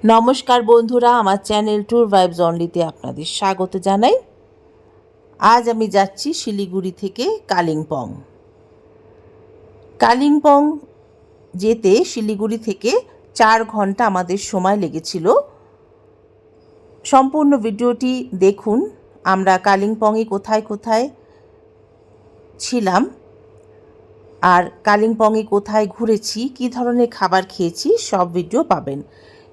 নমস্কার বন্ধুরা, আমার চ্যানেল ট্যুর ভাইবস অনলিতে আপনাদের স্বাগত জানাই। আজ আমি যাচ্ছি শিলিগুড়ি থেকে কালিম্পং। কালিম্পং যেতে শিলিগুড়ি থেকে 4 ঘন্টা আমাদের সময় লেগেছিল। সম্পূর্ণ ভিডিওটি দেখুন। আমরা কালিম্পংয়ে কোথায় কোথায় ছিলাম আর কালিম্পংয়ে কোথায় ঘুরেছি, কী ধরনের খাবার খেয়েছি, সব ভিডিও পাবেন।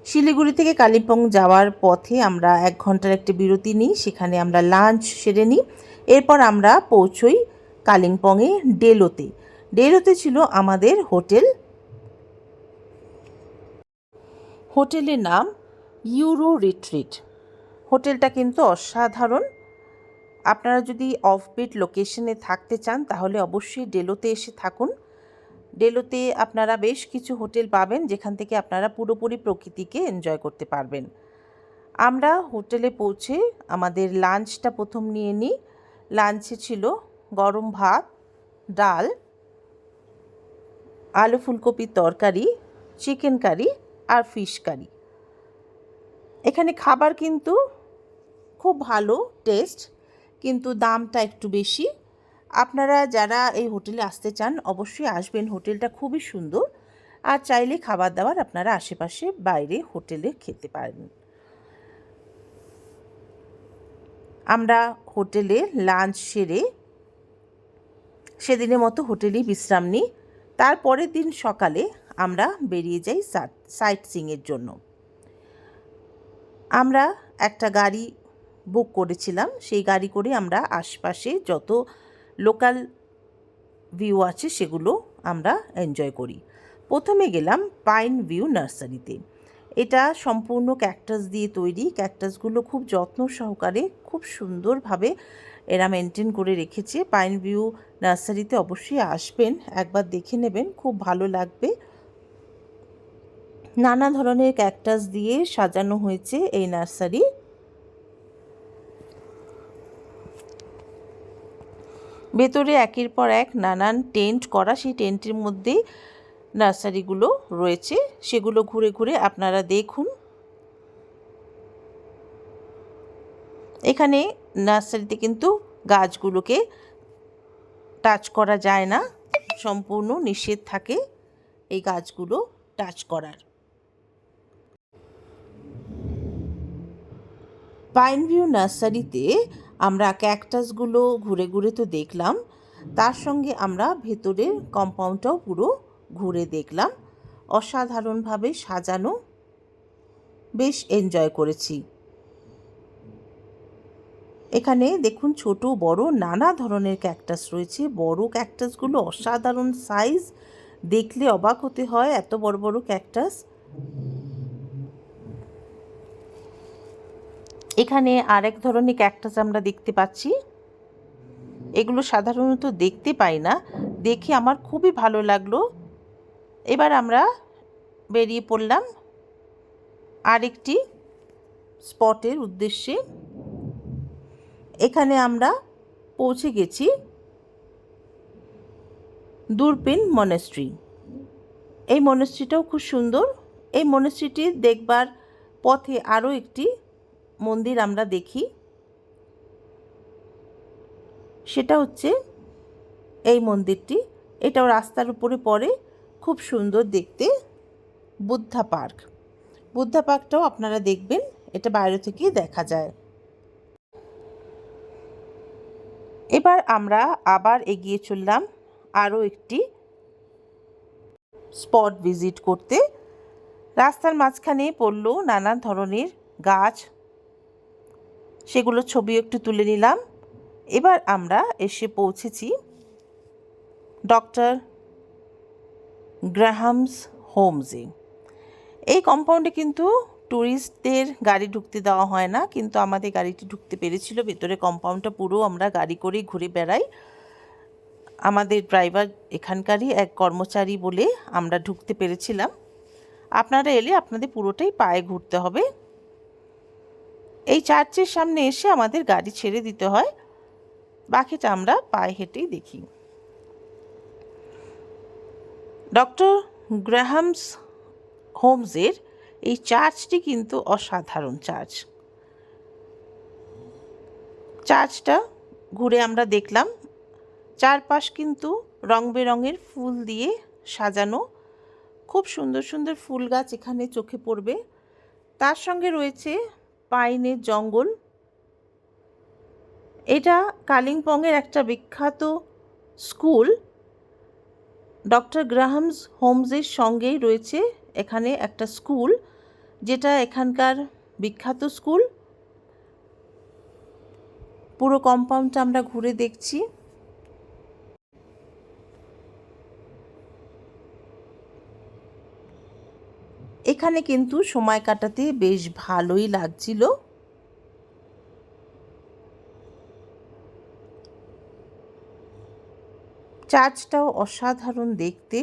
শিলিগুড়ি থেকে কালিম্পং যাওয়ার পথে আমরা 1 ঘন্টার একটি বিরতি নিই, সেখানে আমরা লাঞ্চ সেরে নিই। এরপর আমরা পৌঁছই কালিম্পংয়ে ডেলোতে। ডেলোতে ছিল আমাদের হোটেলের নাম ইউরো রিট্রিট। হোটেলটা কিন্তু অসাধারণ। আপনারা যদি অফবিট লোকেশনে থাকতে চান তাহলে অবশ্যই ডেলোতে এসে থাকুন। ডেলোতে আপনারা বেশ কিছু হোটেল পাবেন যেখান থেকে আপনারা পুরোপুরি প্রকৃতিকে এনজয় করতে পারবেন। আমরা হোটেলে পৌঁছে আমাদের লাঞ্চটা প্রথম নিয়ে নিই। লাঞ্চে ছিল গরম ভাত, ডাল, আলু ফুলকপির তরকারি, চিকেন কারি আর ফিশ কারি। এখানে খাবার কিন্তু খুব ভালো টেস্ট, কিন্তু দামটা একটু বেশি। আপনারা যারা এই হোটেলে আসতে চান অবশ্যই আসবেন। হোটেলটা খুবই সুন্দর, আর চাইলে খাবার দাবার আপনারা আশেপাশে বাইরে হোটেলে খেতে পারেন। আমরা হোটেলে লাঞ্চ সেরে সেদিনের মতো হোটেলেই বিশ্রাম নিই। তারপরের দিন সকালে আমরা বেরিয়ে যাই সাইট সিইংয়ের জন্য। আমরা একটা গাড়ি বুক করেছিলাম, সেই গাড়ি করে আমরা আশপাশে যত লোকাল ভিউ আছে সেগুলো আমরা এনজয় করি। প্রথমে গেলাম পাইন ভিউ নার্সারিতে। এটা সম্পূর্ণ ক্যাকটাস দিয়ে তৈরি। ক্যাকটাসগুলো খুব যত্ন সহকারে খুব সুন্দরভাবে এরা মেনটেন করে রেখেছে। পাইন ভিউ নার্সারিতে অবশ্যই আসবেন, একবার দেখে নেবেন, খুব ভালো লাগবে। নানা ধরনের ক্যাকটাস দিয়ে সাজানো হয়েছে এই নার্সারি। ভেতরে একের পর এক নানান টেন্ট করা, সেই টেন্টের মধ্যেই নার্সারিগুলো রয়েছে, সেগুলো ঘুরে ঘুরে আপনারা দেখুন। এখানে নার্সারিতে কিন্তু গাছগুলোকে টাচ করা যায় না, সম্পূর্ণ নিষেধ থাকে এই গাছগুলো টাচ করার। পাইন ভিউ নার্সারিতে আমরা ক্যাকটাসগুলো ঘুরে ঘুরে তো দেখলাম, তার সঙ্গে আমরা ভেতরের কম্পাউন্ডটাও পুরো ঘুরে দেখলাম। অসাধারণভাবে সাজানো, বেশ এনজয় করেছি। এখানে দেখুন ছোট বড় নানা ধরনের ক্যাকটাস রয়েছে। বড় ক্যাকটাসগুলো অসাধারণ সাইজ, দেখলে অবাক হতে হয়, এত বড় বড় ক্যাকটাস। এখানে আরেক ধরনের ক্যাকটাস আমরা দেখতে পাচ্ছি। এগুলো সাধারণত দেখতে পাই না, দেখে আমার খুবই ভালো লাগলো। এবার আমরা বেরিয়ে পড়লাম আরেকটি স্পটের উদ্দেশ্যে। এখানে আমরা পৌঁছে গেছি দূরপিন মনেস্ট্রি। এই মনেস্ট্রিটাও খুব সুন্দর। এই মনেস্ট্রিটি দেখবার পথে আরও একটি মন্দির আমরা দেখি, সেটা হচ্ছে এই মন্দিরটি। এটাও রাস্তার উপরে পড়ে, খুব সুন্দর দেখতে। বুদ্ধা পার্ক, বুদ্ধা পার্কটাও আপনারা দেখবেন, এটা বাইরে থেকেই দেখা যায়। এবার আমরা আবার এগিয়ে চললাম আরও একটি স্পট ভিজিট করতে। রাস্তার মাঝখানে পড়ল নানা ধরনের গাছ, সেগুলো ছবি একটু তুলে নিলাম। এবার আমরা এসে পৌঁছেছি ডক্টর গ্রাহামস হোমসে। এই কম্পাউন্ডে কিন্তু ট্যুরিস্টদের গাড়ি ঢুকতে দেওয়া হয় না, কিন্তু আমাদের গাড়িটি ঢুকতে পেরেছিল। ভেতরে কম্পাউন্ডটা পুরো আমরা গাড়ি করেই ঘুরে বেড়াই। আমাদের ড্রাইভার এখানকারই এক কর্মচারী বলে আমরা ঢুকতে পেরেছিলাম। আপনারা এলে আপনাদের পুরোটাই পায়ে ঘুরতে হবে। এই চার্চের সামনে এসে আমাদের গাড়ি ছেড়ে দিতে হয়, বাকিটা আমরা পায়ে হেঁটেই দেখি। ডক্টর গ্রাহামস হোমসের এই চার্চটি কিন্তু অসাধারণ চার্চটা ঘুরে আমরা দেখলাম। চারপাশ কিন্তু রং বেরঙের ফুল দিয়ে সাজানো, খুব সুন্দর সুন্দর ফুল গাছ এখানে চোখে পড়বে। তার সঙ্গে রয়েছে পাইনের জঙ্গল। এটা কালিম্পংয়ের একটা বিখ্যাত স্কুল, ডক্টর গ্রাহামস হোমসের সঙ্গেই রয়েছে এখানে একটা স্কুল, যেটা এখানকার বিখ্যাত স্কুল। পুরো কম্পাউন্ডটা আমরা ঘুরে দেখছি। এখানে কিন্তু সময় কাটাতে বেশ ভালোই লাগছিল। চার্চটাও অসাধারণ দেখতে।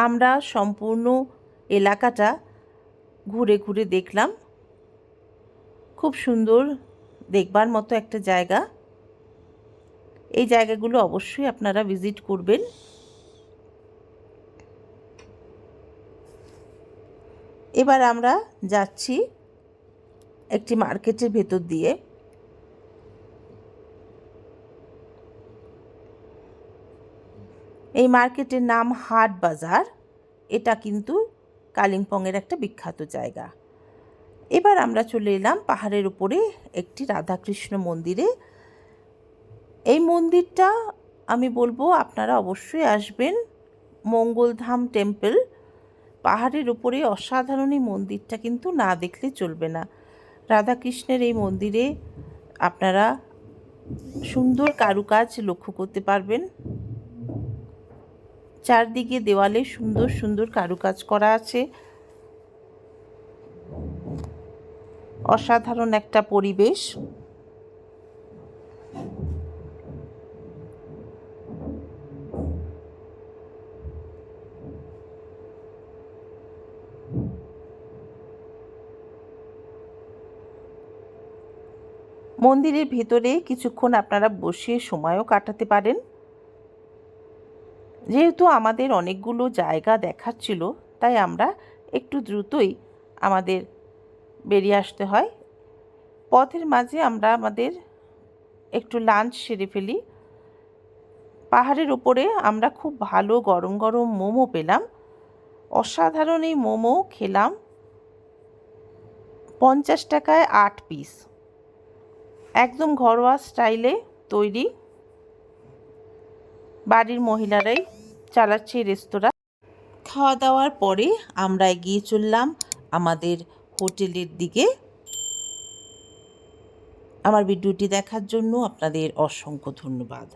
আমরা সম্পূর্ণ এলাকাটা ঘুরে ঘুরে দেখলাম। খুব সুন্দর দেখবার মতো একটা জায়গা। এই জায়গাগুলো অবশ্যই আপনারা ভিজিট করবেন। এবার আমরা যাচ্ছি একটি মার্কেটের ভেতর দিয়ে। এই মার্কেটের নাম হাট বাজার। এটা কিন্তু কালিম্পংয়ের একটা বিখ্যাত জায়গা। এবার আমরা চলে এলাম পাহাড়ের উপরে একটি রাধাকৃষ্ণ মন্দিরে। এই মন্দিরটা আমি বলবো আপনারা অবশ্যই আসবেন, মঙ্গলধাম টেম্পল। পাহাড়ের উপরে অসাধারণ এই মন্দিরটা কিন্তু না দেখলে চলবে না। রাধাকৃষ্ণের এই মন্দিরে আপনারা সুন্দর কারুকাজ লক্ষ্য করতে পারবেন। চারদিকে দেওয়ালে সুন্দর সুন্দর কারুকাজ করা আছে। অসাধারণ একটা পরিবেশ। মন্দিরের ভেতরে কিছুক্ষণ আপনারা বসে সময়ও কাটাতে পারেন। যেহেতু আমাদের অনেকগুলো জায়গা দেখার ছিল, তাই আমরা একটু দ্রুতই আমাদের বেরিয়ে আসতে হয়। পথের মাঝে আমরা আমাদের একটু লাঞ্চ সেরে ফেলি। পাহাড়ের উপরে আমরা খুব ভালো গরম গরম মোমো পেলাম। অসাধারণ এই মোমো খেলাম। 50 টাকায় 8 পিস, একদম ঘরোয়া স্টাইলে তৈরি। বাড়ির মহিলারাই চালাচ্ছে এই রেস্তোরাঁ। খাওয়া দাওয়ার পরে আমরা এগিয়ে চললাম আমাদের হোটেলের দিকে। আমার ভিডিওটি দেখার জন্য আপনাদের অসংখ্য ধন্যবাদ।